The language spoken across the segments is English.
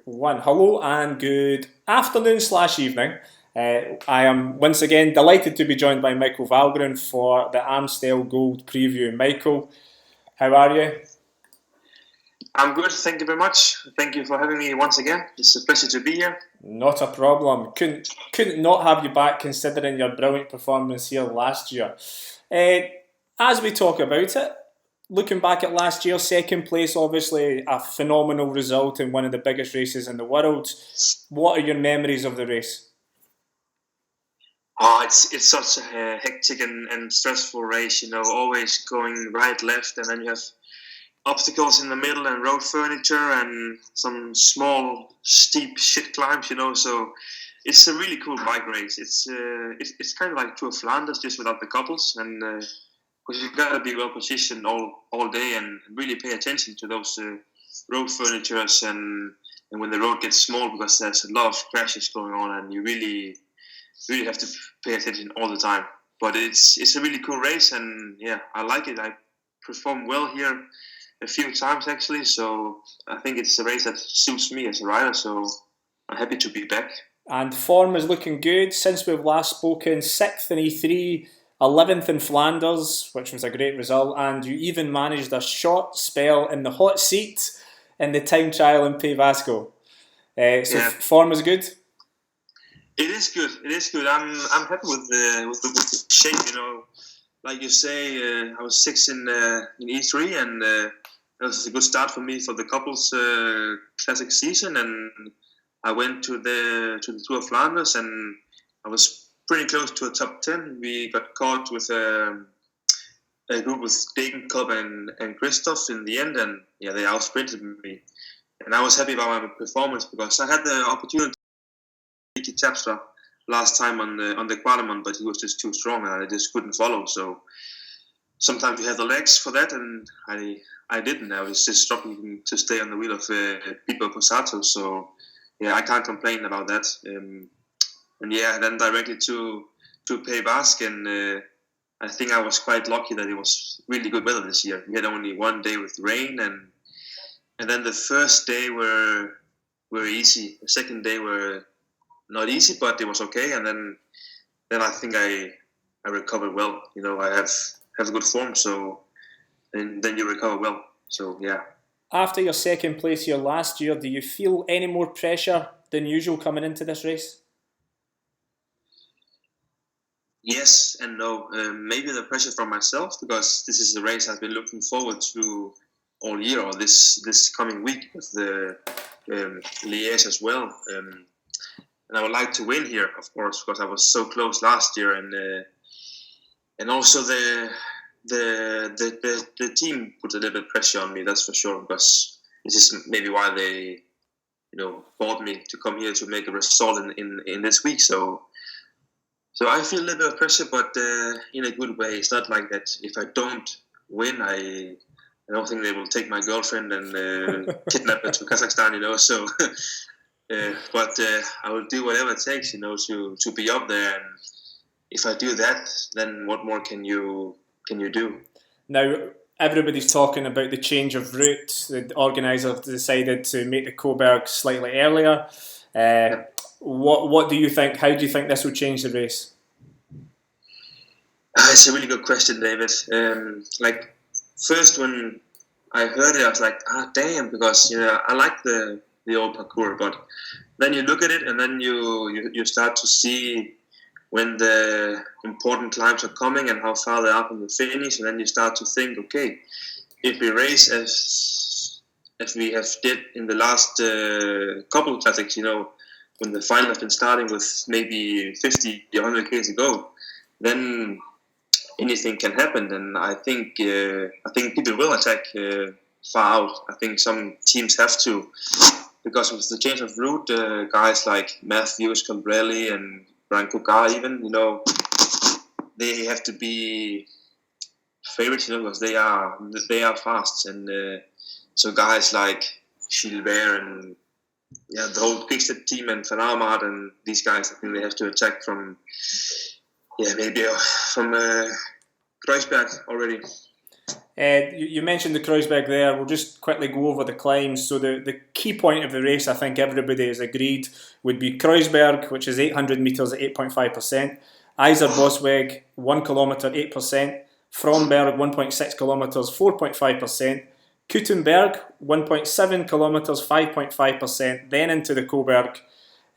One. Hello and good afternoon slash evening. I am once again delighted to be joined by Michael Valgren for the Amstel Gold preview. Michael, how are you? I'm good, thank you very much. Thank you for having me once again. It's a pleasure to be here. Not a problem. Couldn't not have you back considering your brilliant performance here last year. Uh, as we talk about it, looking back at last year, second place, obviously a phenomenal result in one of the biggest races in the world. What are your memories of the race? Oh, it's such a hectic and stressful race, always going right, left, and then you have obstacles in the middle and road furniture and some small, steep shit climbs, so it's a really cool bike race. It's kind of like Tour of Flanders, just without the couples, and because you gotta be well positioned all day and really pay attention to those road furnitures and when the road gets small, because there's a lot of crashes going on, and you really have to pay attention all the time. But it's a really cool race, and yeah, I like it. I performed well here a few times actually, so I think it's a race that suits me as a rider. So I'm happy to be back. And form is looking good since we've last spoken. 6th in E3, 11th in Flanders, which was a great result, and you even managed a short spell in the hot seat in the time trial in Pays Vasco. Form is good. It is good. It is good. I'm happy with the shape. Like you say, I was 6th in E3, and it was a good start for me for the couples classic season. And I went to the Tour of Flanders, and I was pretty close to a top 10. We got caught with a group with Degenkolb and Christoph in the end, and yeah, they outsprinted me. And I was happy about my performance because I had the opportunity to Tapstra last time on the Quatermon, but he was just too strong and I just couldn't follow. So sometimes you have the legs for that, and I didn't. I was just struggling to stay on the wheel of Pipo Posato. So yeah, I can't complain about that. And yeah, then directly to Pays Basque, and I think I was quite lucky that it was really good weather this year. We had only one day with rain, and then the first day were easy. The second day were not easy, but it was okay. And then I think I recovered well. I have a good form, so and then you recover well. So yeah. After your second place here last year, do you feel any more pressure than usual coming into this race? Yes and no. Maybe the pressure from myself, because this is a race I've been looking forward to all year, or this coming week with the Liège as well. And I would like to win here, of course, because I was so close last year, and also the team put a little bit of pressure on me. That's for sure, because this is maybe why they bought me to come here to make a result in this week. So I feel a little bit of pressure, but in a good way. It's not like that if I don't win, I don't think they will take my girlfriend and kidnap her to Kazakhstan. So. But I will do whatever it takes, to be up there. And if I do that, then what more can you do? Now, everybody's talking about the change of route. The organisers decided to make the Coburg slightly earlier. What do you think? How do you think this will change the race? It's a really good question, David. First when I heard it, I was like, damn, because I like the old parkour, but then you look at it and then you start to see when the important climbs are coming and how far they are from the finish, and then you start to think, okay, if we race as we have did in the last couple of classics, when the final has been starting with maybe 50 or 100 k's to go, then anything can happen. And I think people will attack far out. I think some teams have to, because with the change of route, guys like Matthews, Cambrelli, and Brian Cookar even, they have to be favorites, because they are fast, and so guys like Gilbert and the whole Quickstep team and Van Aert and these guys, I think they have to attack from maybe from Kreuzberg already. You mentioned the Kreuzberg there. We'll just quickly go over the climbs. So the key point of the race, I think everybody has agreed, would be Kreuzberg, which is 800 metres at 8.5%. Iser Bosweg, 1 kilometre, 8%. Fromberg, 1.6 kilometres, 4.5%. Kuttenberg, 1.7 kilometres, 5.5%. Then into the Coburg.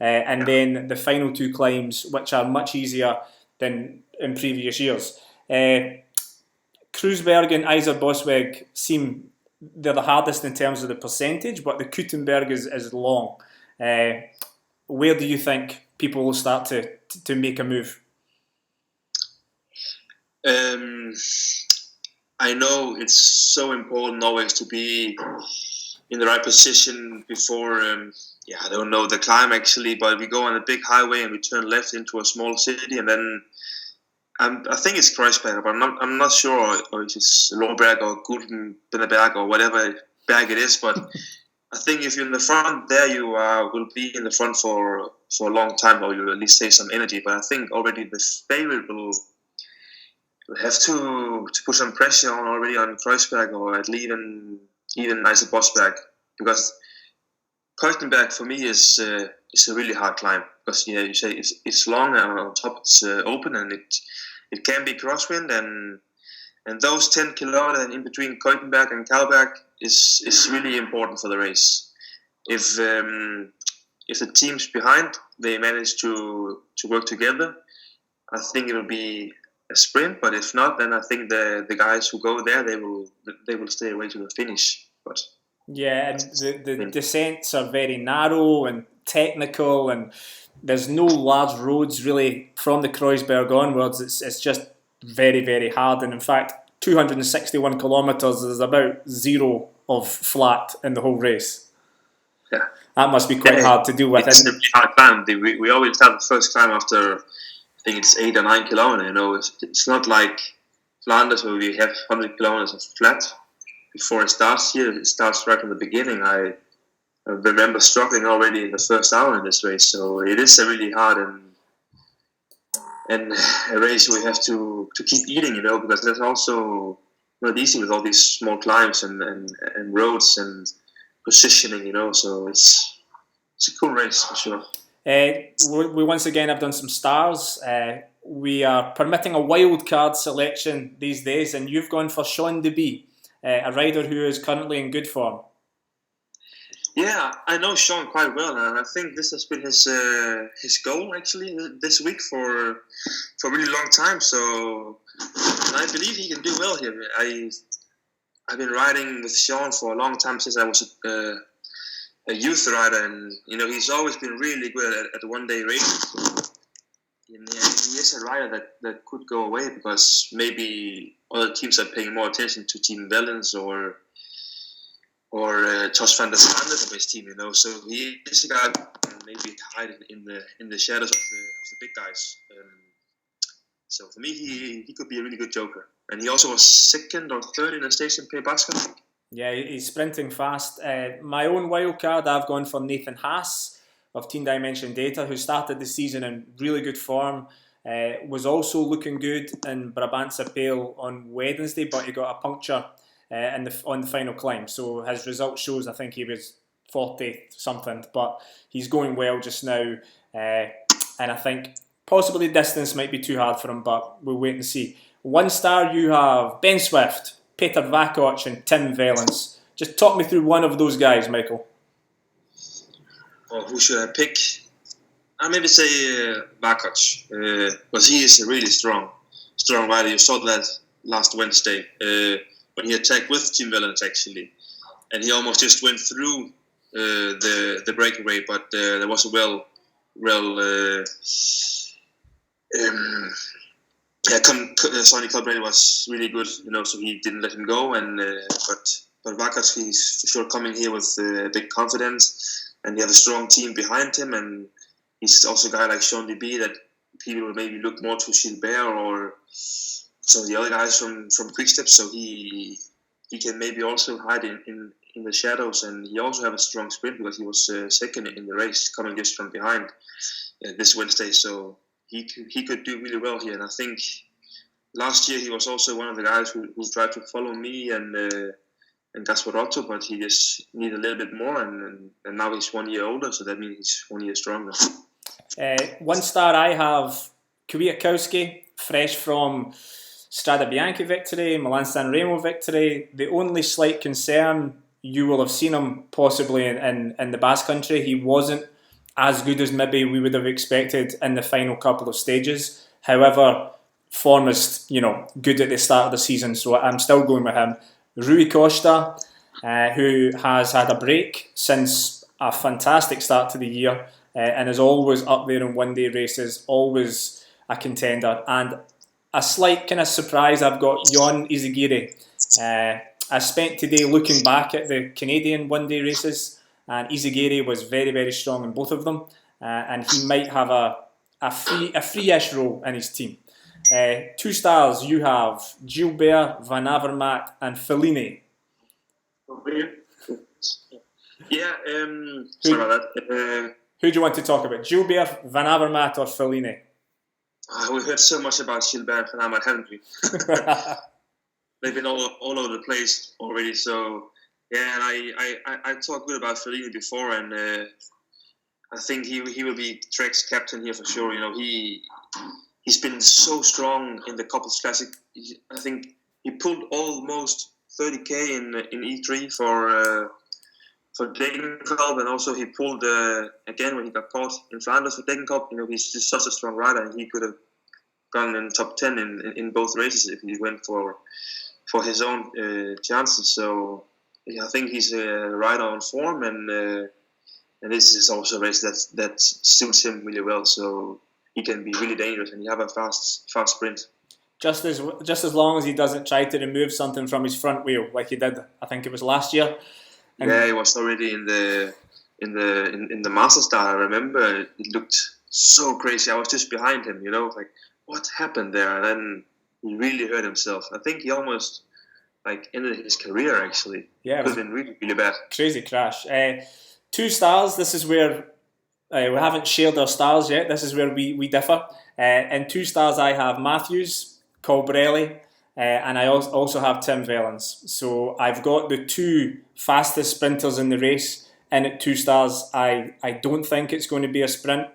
And then the final two climbs, which are much easier than in previous years. Kreuzberg and Iser Bosweg seem they're the hardest in terms of the percentage, but the Kuttenberg is long. Where do you think people will start to make a move? I know it's so important always to be in the right position before, I don't know the climb actually, but we go on a big highway and we turn left into a small city, and then I think it's Kreuzberg, but I'm not sure or if it's Lohberg or Gutenberg or whatever bag it is, but I think if you're in the front there, you will be in the front for a long time, or you'll at least save some energy, but I think already the favorite will have to put some pressure on already on Kreuzberg or at least even Iser Bosberg, because Keutenberg for me is a really hard climb, because you say it's long and on top it's open, and it can be crosswind, and those 10 kilometers in between Keutenberg and Kalberg is really important for the race. If the teams behind they manage to work together, I think it will be a sprint. But if not, then I think the guys who go there they will stay away to the finish. But yeah, and the descents are very narrow and technical, and there's no large roads really from the Kreuzberg onwards. It's just very, very hard, and in fact 261 kilometres is about zero of flat in the whole race. Yeah, that must be quite hard to deal with. It's a really hard climb. We always have the first climb after, I think it's 8 or 9 kilometers. It's not like Flanders where we have 100 kilometers of flat before it starts. Here it starts right from the beginning. I remember struggling already in the first hour in this race, so it is a really hard and a race we have to keep eating, because there's also not easy with all these small climbs and roads and positioning, so it's a cool race for sure. We once again have done some stars. We are permitting a wild card selection these days, and you've gone for Sean Deby, a rider who is currently in good form. Yeah, I know Sean quite well, and I think this has been his goal actually this week for a really long time. So I believe he can do well here. I've been riding with Sean for a long time, since I was a youth rider, and he's always been really good at the one-day races. And he is a rider that could go away, because maybe other teams are paying more attention to Team Wellens or Tosh van der Sande of his team, So he is a guy who can maybe hide in the shadows of the big guys. So for me, he could be a really good joker. And he also was second or third in the Station Pays Basque. Yeah, he's sprinting fast. My own wild card, I've gone for Nathan Haas of Team Dimension Data, who started the season in really good form. Was also looking good in Brabantse Pijl on Wednesday, but he got a puncture on the final climb. So his result shows I think he was 40th something, but he's going well just now. And I think possibly distance might be too hard for him, but we'll wait and see. 1 star you have Ben Swift, Peter Vakoc and Tim Wellens. Just talk me through one of those guys, Michael. Well, who should I pick? I'll maybe say Vakoc, because he is a really strong rider. You saw that last Wednesday when he attacked with Tim Wellens actually, and he almost just went through the breakaway, but there was a Sonny Colbrady was really good, so he didn't let him go, and but Vakoc, he's for sure coming here with big confidence, and he have a strong team behind him, and he's also a guy like Sean Deby that people will maybe look more to Gilbert or some of the other guys from Quickstep, so he can maybe also hide in the shadows, and he also have a strong sprint because he was second in the race, coming just from behind this Wednesday, so he could do really well here, and I think last year he was also one of the guys who tried to follow me and Gasparotto, but he just needed a little bit more, and now he's 1 year older, so that means he's 1 year stronger. 1 star I have Kwiatkowski, fresh from Strada Bianchi victory, Milan-San Remo victory. The only slight concern, you will have seen him possibly in the Basque Country, he wasn't as good as maybe we would have expected in the final couple of stages. However, form is good at the start of the season, so I'm still going with him. Rui Costa, who has had a break since a fantastic start to the year, and is always up there in one-day races, always a contender. And a slight kind of surprise, I've got Jon Izagirre. I spent today looking back at the Canadian one-day races, and Izagirre was very, very strong in both of them, and he might have a free-ish role in his team. 2 stars, you have Gilbert, Van Avermaet and Fellini. Yeah, sorry about that. Who do you want to talk about, Gilbert, Van Avermaet or Fellini? We heard so much about Gilbert and Van Avermaet, haven't we? They've been all over the place already, so yeah, and I talked good about Fellini before, and I think he will be Trek's captain here for sure. He's been so strong in the Couples Classic. I think he pulled almost 30k in E3 for Degenkolb, and also he pulled again when he got caught in Flanders for Degenkolb. He's just such a strong rider, and he could have gone in top 10 in both races if he went for his own chances. So I think he's a rider on form, and this is also a race that suits him really well. So he can be really dangerous, and he have a fast sprint. Just as long as he doesn't try to remove something from his front wheel like he did, I think it was last year. And yeah, he was already in the master start. I remember it looked so crazy. I was just behind him, like what happened there? And then he really hurt himself. I think he almost ended his career actually. Yeah, it could have been really, really bad. Crazy crash. 2 stars. This is where we haven't shared our stars yet. This is where we differ. In 2 stars, I have Matthews, Colbrelli, and I also have Tim Wellens. So I've got the 2 fastest sprinters in the race in at 2 stars. I don't think it's going to be a sprint.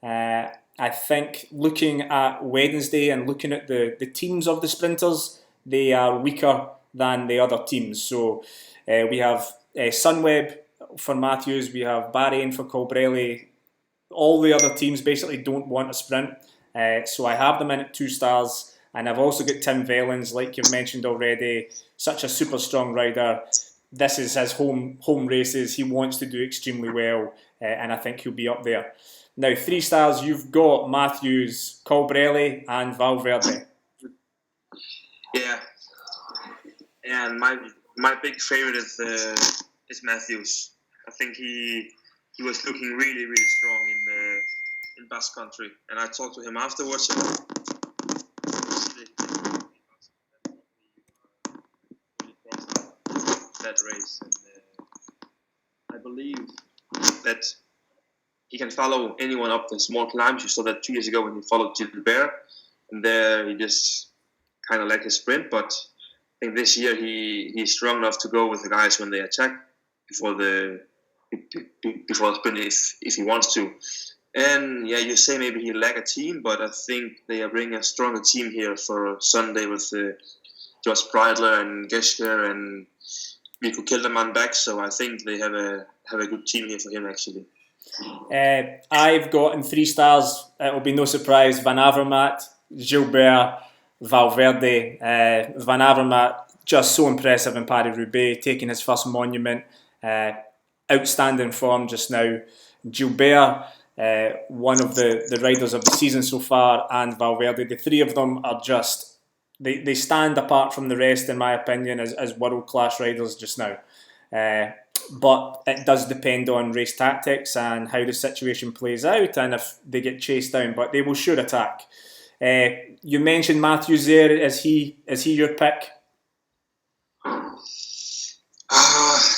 I think looking at Wednesday and looking at the teams of the sprinters, they are weaker than the other teams. So we have Sunweb for Matthews, we have Bahrain for Colbrelli. All the other teams basically don't want a sprint. So I have them in at 2 stars. And I've also got Tim Wellens, like you've mentioned already, such a super strong rider. This is his home races. He wants to do extremely well, and I think he'll be up there. Now, 3 stars, you've got Matthews, Colbrelli, and Valverde. Yeah, and my big favorite is Matthews. I think he was looking really, really strong in Basque Country, and I talked to him afterwards. That race, and I believe that he can follow anyone up the small climbs. You saw that 2 years ago when he followed Gilbert, and there he just kind of lacked his sprint. But I think this year he's strong enough to go with the guys when they attack before the sprint if he wants to. And yeah, you say maybe he lack a team, but I think they are bringing a stronger team here for Sunday with Josh Breidler and Geschke and Mikko Kelderman back. So I think they have a good team here for him actually. I've got in 3 stars, it'll be no surprise, Van Avermaet, Gilbert, Valverde. Van Avermaet, just so impressive in Paris-Roubaix, taking his first monument. Outstanding form just now. Gilbert, one of the riders of the season so far, and Valverde, the 3 of them are just, they stand apart from the rest in my opinion as world-class riders just now. But it does depend on race tactics and how the situation plays out and if they get chased down, but they will sure attack. You mentioned Matthews there. Is he your pick?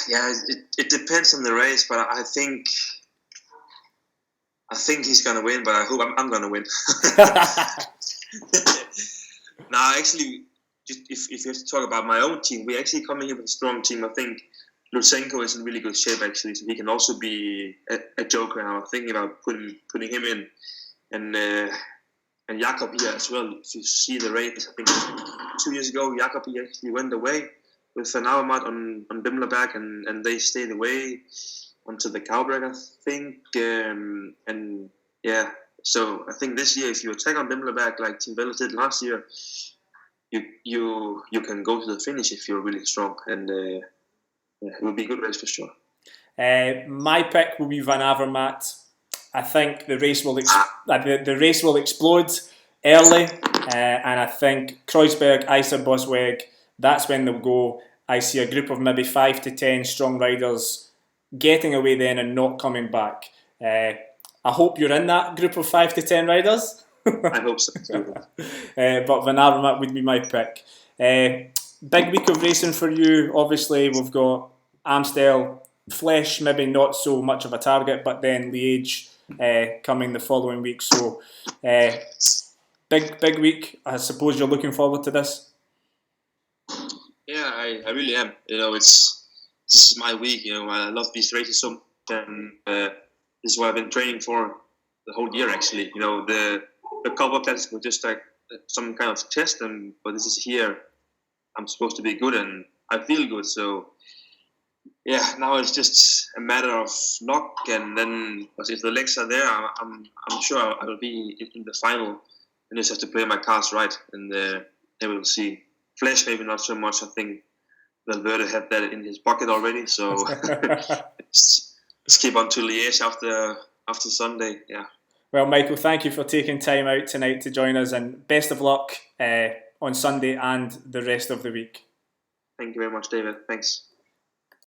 Yeah, it depends on the race, but I think he's gonna win. But I hope I'm gonna win. Now, actually, just if you have to talk about my own team, we're actually coming here with a strong team. I think Lutsenko is in really good shape, actually, so he can also be a joker. And I'm thinking about putting him in. And Jakob here as well. If you see the race, I think 2 years ago, Jakob he actually went away with Van Avermaet on Bimlerberg, and they stayed away onto the Cowbreak, I think. And yeah, so I think this year, if you attack on Bimlerberg like Team Welles did last year, you can go to the finish if you're really strong, and it will be a good race for sure. My pick will be Van Avermaet. I think the race will the race will explode early, and I think Kreuzberg, Isar Bosweg, that's when they'll go. I see a group of maybe 5 to 10 strong riders getting away then and not coming back. I hope you're in that group of 5 to 10 riders. I hope so. But Van Avermaet would be my pick. Big week of racing for you. Obviously, we've got Amstel, Flesh, maybe not so much of a target, but then Liège coming the following week. So, big week. I suppose you're looking forward to this. Yeah, I really am. This is my week. I love these races so much, and this is what I've been training for the whole year. Actually, the cover test was just like some kind of test, but this is here. I'm supposed to be good, and I feel good. So, yeah, now it's just a matter of luck, and then if the legs are there, I'm sure I will be in the final. I just have to play my cards right, and then we'll see. Flesh maybe not so much. I think Valverde had that in his pocket already. So let's keep on to Liège after Sunday. Yeah. Well, Michael, thank you for taking time out tonight to join us, and best of luck on Sunday and the rest of the week. Thank you very much, David. Thanks.